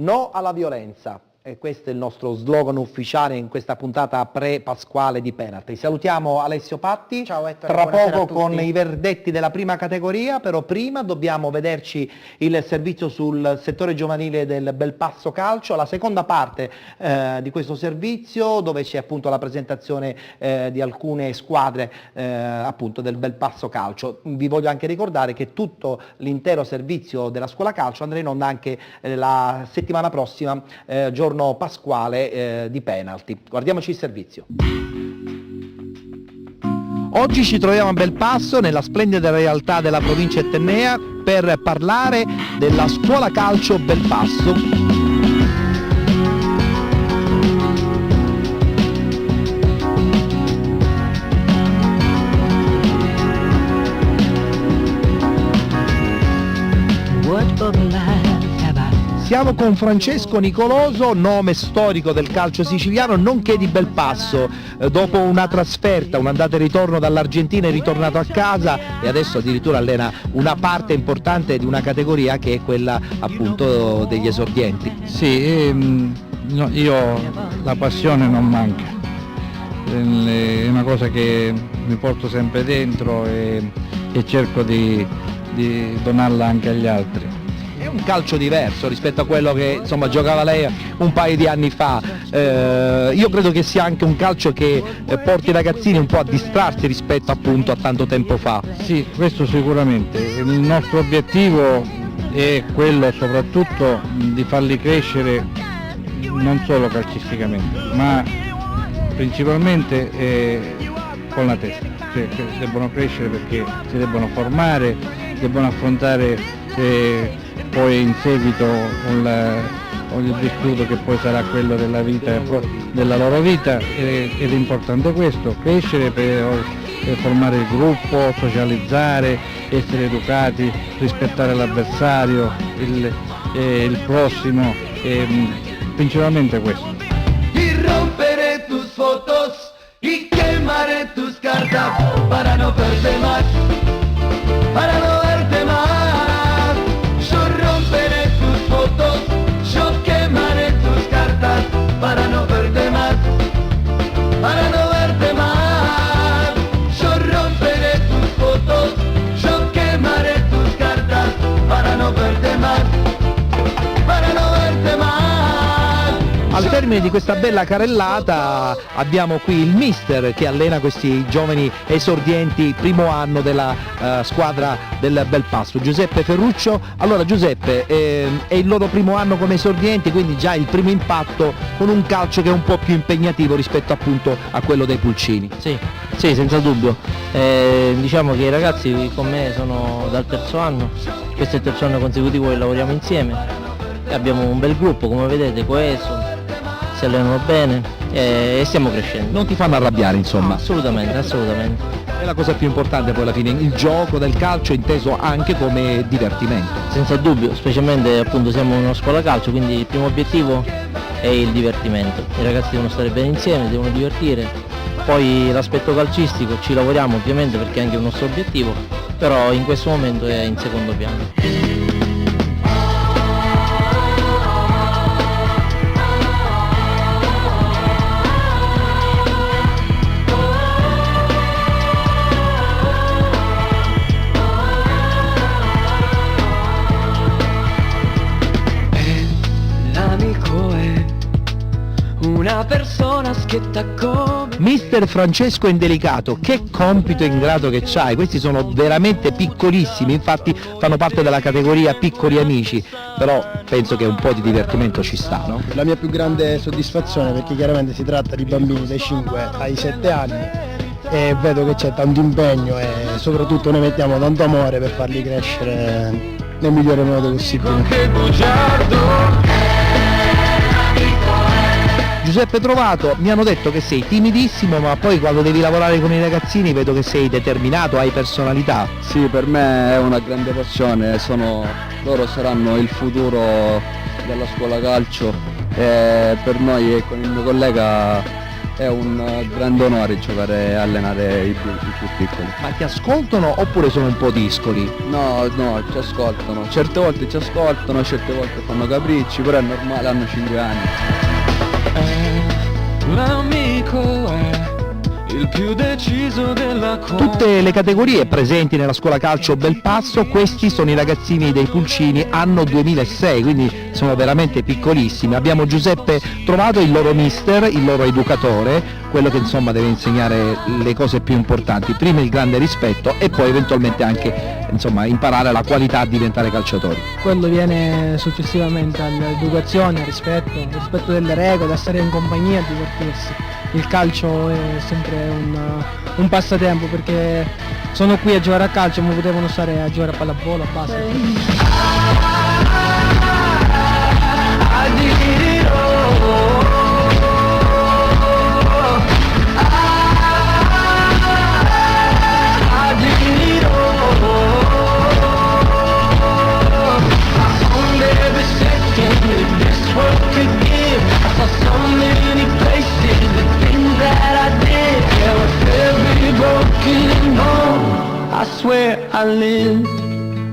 No alla violenza. E questo è il nostro slogan ufficiale in questa puntata pre-pasquale di Penalty. Salutiamo Alessio Patti. Ciao Ettore, tra buonasera poco a tutti. con i verdetti della prima categoria, però prima dobbiamo vederci il servizio sul settore giovanile del Belpasso Calcio, la seconda parte di questo servizio dove c'è appunto la presentazione di alcune squadre appunto del Belpasso Calcio. Vi voglio anche ricordare che tutto l'intero servizio della scuola calcio andrà in onda anche la settimana prossima, giorno pasquale di Penalty. Guardiamoci il servizio. Oggi ci troviamo a Belpasso, nella splendida realtà della provincia etnea, per parlare della scuola calcio Belpasso. Siamo con Francesco Nicoloso, nome storico del calcio siciliano, nonché di Belpasso. Dopo una trasferta, un'andata e ritorno dall'Argentina, è ritornato a casa e adesso addirittura allena una parte importante di una categoria che è quella appunto degli esordienti. Sì, io la passione non manca, è una cosa che mi porto sempre dentro e cerco di donarla anche agli altri. È un calcio diverso rispetto a quello che insomma giocava lei un paio di anni fa. Io credo che sia anche un calcio che porti i ragazzini un po' a distrarsi rispetto appunto a tanto tempo fa. Sì, questo sicuramente. Il nostro obiettivo è quello soprattutto di farli crescere non solo calcisticamente, ma principalmente con la testa. Cioè, debbono crescere perché si debbono formare, debbono affrontare poi in seguito il vissuto che poi sarà quello della vita, della loro vita, ed è importante questo, crescere per formare il gruppo, socializzare, essere educati, rispettare l'avversario, il prossimo, principalmente questo. Y romperé tus fotos y quemaré tus cartas para no verte más, para no verte más. Yo romperé tus fotos, yo quemaré tus cartas para no verte más, para no verte más. Yo romperé tus fotos, yo quemaré tus cartas para no verte más, para no verte más. Al termine di questa bella carrellata abbiamo qui il mister che allena questi giovani esordienti, primo anno della squadra del Belpasso, Giuseppe Ferruccio. Allora Giuseppe, è il loro primo anno come esordienti, quindi già il primo impatto con un calcio che è un po' più impegnativo rispetto appunto a quello dei Pulcini. Sì, senza dubbio. Diciamo che i ragazzi con me sono dal terzo anno, questo è il terzo anno consecutivo che lavoriamo insieme e abbiamo un bel gruppo, come vedete, coeso, si allenano bene e stiamo crescendo. Non ti fanno arrabbiare insomma? Assolutamente. È la cosa più importante poi alla fine, il gioco del calcio inteso anche come divertimento. Senza dubbio, specialmente appunto siamo una scuola calcio, quindi il primo obiettivo è il divertimento. I ragazzi devono stare bene insieme, devono divertire. Poi l'aspetto calcistico ci lavoriamo ovviamente perché è anche il nostro obiettivo, però in questo momento è in secondo piano. Una persona schietta come Mister Francesco Indelicato, che compito ingrato che c'hai, questi sono veramente piccolissimi, infatti fanno parte della categoria piccoli amici, però penso che un po' di divertimento ci sta, no? La mia più grande soddisfazione, perché chiaramente si tratta di bambini dai 5 ai 7 anni e vedo che c'è tanto impegno e soprattutto noi mettiamo tanto amore per farli crescere nel migliore modo possibile. che bugiardo. Giuseppe Trovato, mi hanno detto che sei timidissimo, ma poi quando devi lavorare con i ragazzini vedo che sei determinato, hai personalità. Sì, per me è una grande passione, loro saranno il futuro della scuola calcio e per noi e con il mio collega è un grande onore giocare e allenare i più piccoli. Ma ti ascoltano oppure sono un po' discoli? No, ci ascoltano, certe volte ci ascoltano, certe volte fanno capricci, però è normale, hanno 5 anni. L'amico è il più deciso della Tutte le categorie presenti nella scuola calcio Belpasso, questi sono i ragazzini dei Pulcini anno 2006, quindi sono veramente piccolissimi. Abbiamo Giuseppe Trovato, il loro mister, il loro educatore, quello che insomma deve insegnare le cose più importanti, prima il grande rispetto e poi eventualmente anche insomma imparare la qualità di diventare calciatori. Quello viene successivamente all'educazione, al rispetto delle regole, a stare in compagnia e divertirsi. Il calcio è sempre un passatempo, perché sono qui a giocare a calcio ma potevano stare a giocare a pallavolo, basta.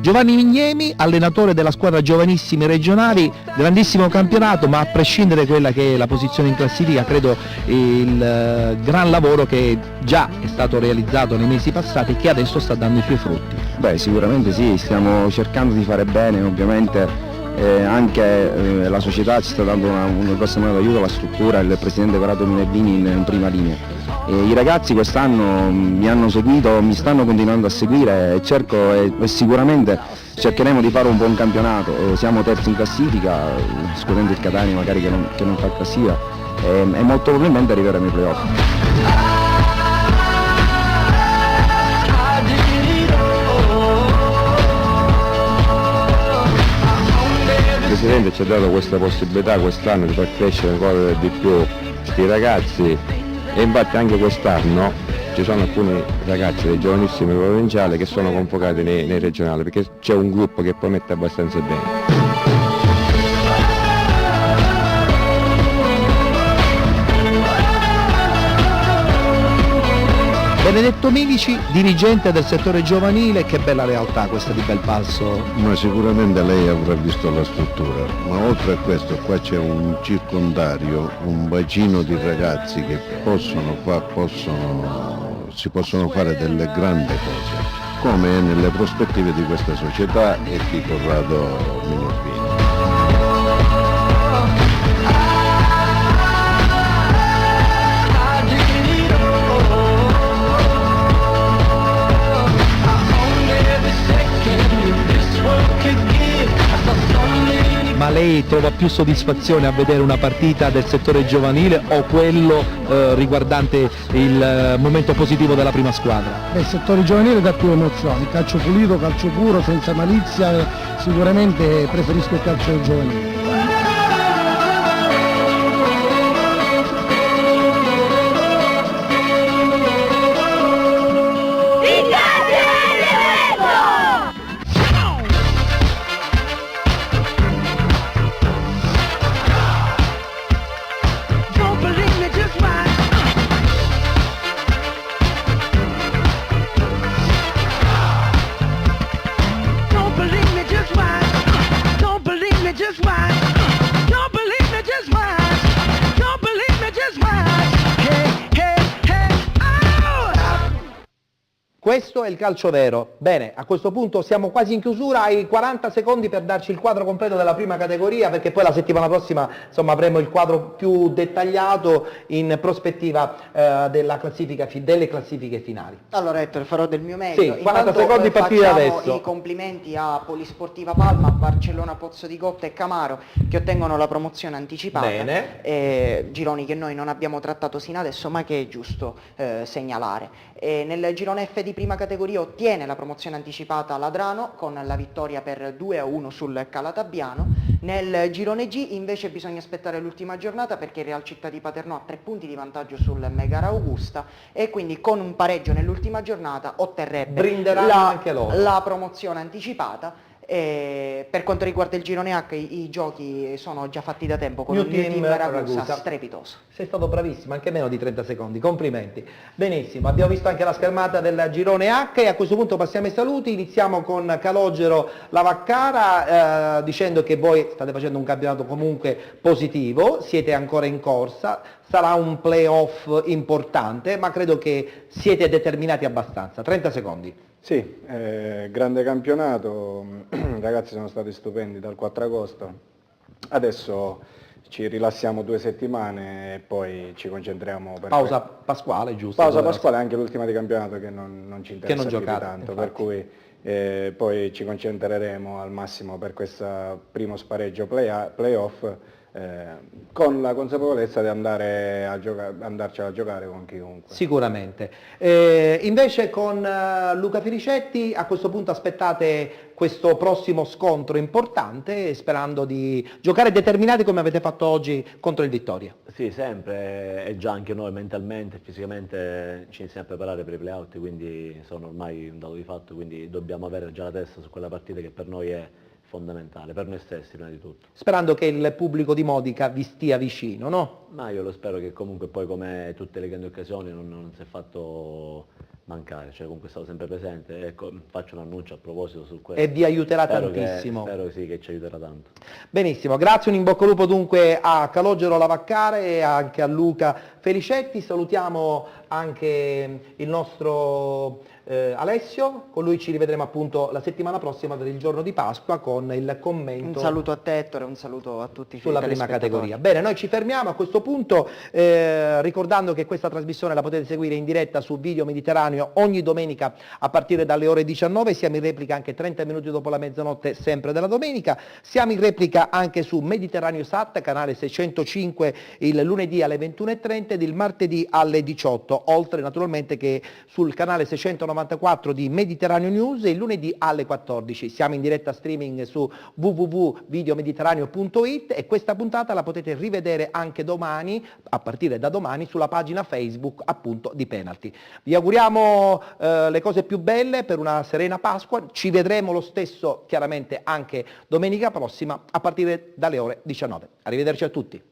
Giovanni Mignemi, allenatore della squadra giovanissimi regionali, grandissimo campionato, ma a prescindere da quella che è la posizione in classifica, credo il gran lavoro che già è stato realizzato nei mesi passati e che adesso sta dando i suoi frutti. Beh, sicuramente sì, stiamo cercando di fare bene, ovviamente anche la società ci sta dando una grossa mano d'aiuto, la struttura, il presidente Corrado Minervini in prima linea. I ragazzi quest'anno mi hanno seguito, mi stanno continuando a seguire e sicuramente cercheremo di fare un buon campionato. Siamo terzi in classifica, escludendo il Catania magari che non fa classifica, e molto probabilmente arriveremo ai playoff. Il Presidente ci ha dato questa possibilità quest'anno di far crescere ancora di più i ragazzi, e infatti anche quest'anno ci sono alcuni ragazzi dei giovanissimi provinciali che sono convocati nei regionali, perché c'è un gruppo che promette abbastanza bene. Benedetto Milici, dirigente del settore giovanile, che bella realtà questa di Belpasso. Ma sicuramente lei avrà visto la struttura, ma oltre a questo qua c'è un circondario, un bacino di ragazzi che si possono fare delle grandi cose, come è nelle prospettive di questa società e di Corrado Minervini. Ma lei trova più soddisfazione a vedere una partita del settore giovanile o quello riguardante il momento positivo della prima squadra? Il settore giovanile dà più emozioni, calcio pulito, calcio puro, senza malizia, sicuramente preferisco il calcio giovanile. Questo è il calcio vero. Bene, a questo punto siamo quasi in chiusura, hai 40 secondi per darci il quadro completo della prima categoria, perché poi la settimana prossima insomma avremo il quadro più dettagliato in prospettiva delle classifiche finali. Allora Ettore, farò del mio meglio. Sì, 40 secondi partire adesso. I complimenti a Polisportiva Palma, Barcellona Pozzo di Cotta e Camaro che ottengono la promozione anticipata. Bene. Gironi che noi non abbiamo trattato sino adesso ma che è giusto segnalare. Nel girone F di prima categoria ottiene la promozione anticipata Ladrano con la vittoria per 2-1 sul Calatabbiano. Nel girone G invece bisogna aspettare l'ultima giornata perché il Real Città di Paternò ha 3 punti di vantaggio sul Megara Augusta e quindi con un pareggio nell'ultima giornata otterrebbe Brinderanno anche loro la promozione anticipata. Per quanto riguarda il girone H, i giochi sono già fatti da tempo con New un New Team Team Ragusa Ragusa. strepitoso. Sei stato bravissimo, anche meno di 30 secondi, complimenti. Benissimo, abbiamo visto anche la schermata del girone H e a questo punto passiamo ai saluti. Iniziamo con Calogero Lavaccara, dicendo che voi state facendo un campionato comunque positivo, siete ancora in corsa, sarà un playoff importante, ma credo che siete determinati abbastanza. 30 secondi. Sì, grande campionato, i ragazzi sono stati stupendi dal 4 agosto, adesso ci rilassiamo 2 settimane e poi ci concentriamo per... Pausa pasquale, giusto? Pausa pasquale, anche l'ultima di campionato che non ci interessa più di giocate, tanto, infatti. per cui poi ci concentreremo al massimo per questo primo spareggio playoff, con la consapevolezza di andarcela a giocare con chiunque. Sicuramente. Invece con Luca Felicetti a questo punto aspettate questo prossimo scontro importante sperando di giocare determinati come avete fatto oggi contro il Vittoria. Sì, sempre, e già anche noi mentalmente, fisicamente ci iniziamo a preparare per i play-out, quindi sono ormai un dato di fatto, quindi dobbiamo avere già la testa su quella partita che per noi è fondamentale, per noi stessi prima di tutto. Sperando che il pubblico di Modica vi stia vicino, no? Ma io lo spero che comunque poi come tutte le grandi occasioni non si è fatto mancare, cioè comunque è stato sempre presente. Ecco, faccio un annuncio a proposito su questo. E vi aiuterà Spero tantissimo. Spero sì che ci aiuterà tanto. Benissimo, grazie, un in bocca al lupo dunque a Calogero Lavaccara e anche a Luca Felicetti. Salutiamo anche il nostro Alessio, con lui ci rivedremo appunto la settimana prossima per il giorno di Pasqua con il commento. Un saluto a te Ettore, un saluto a tutti i Sulla prima telespettatori. categoria. Bene, noi ci fermiamo a questo punto ricordando che questa trasmissione la potete seguire in diretta su Video Mediterraneo ogni domenica a partire dalle ore 19, siamo in replica anche 30 minuti dopo la mezzanotte sempre della domenica, siamo in replica anche su Mediterraneo Sat, canale 605 il lunedì alle 21:30 ed il martedì alle 18, oltre naturalmente che sul canale 694 di Mediterraneo News il lunedì alle 14. Siamo in diretta streaming su www.videomediterraneo.it e questa puntata la potete rivedere anche domani, a partire da domani, sulla pagina Facebook appunto di Penalty. Vi auguriamo le cose più belle per una serena Pasqua, ci vedremo lo stesso chiaramente anche domenica prossima a partire dalle ore 19. Arrivederci a tutti.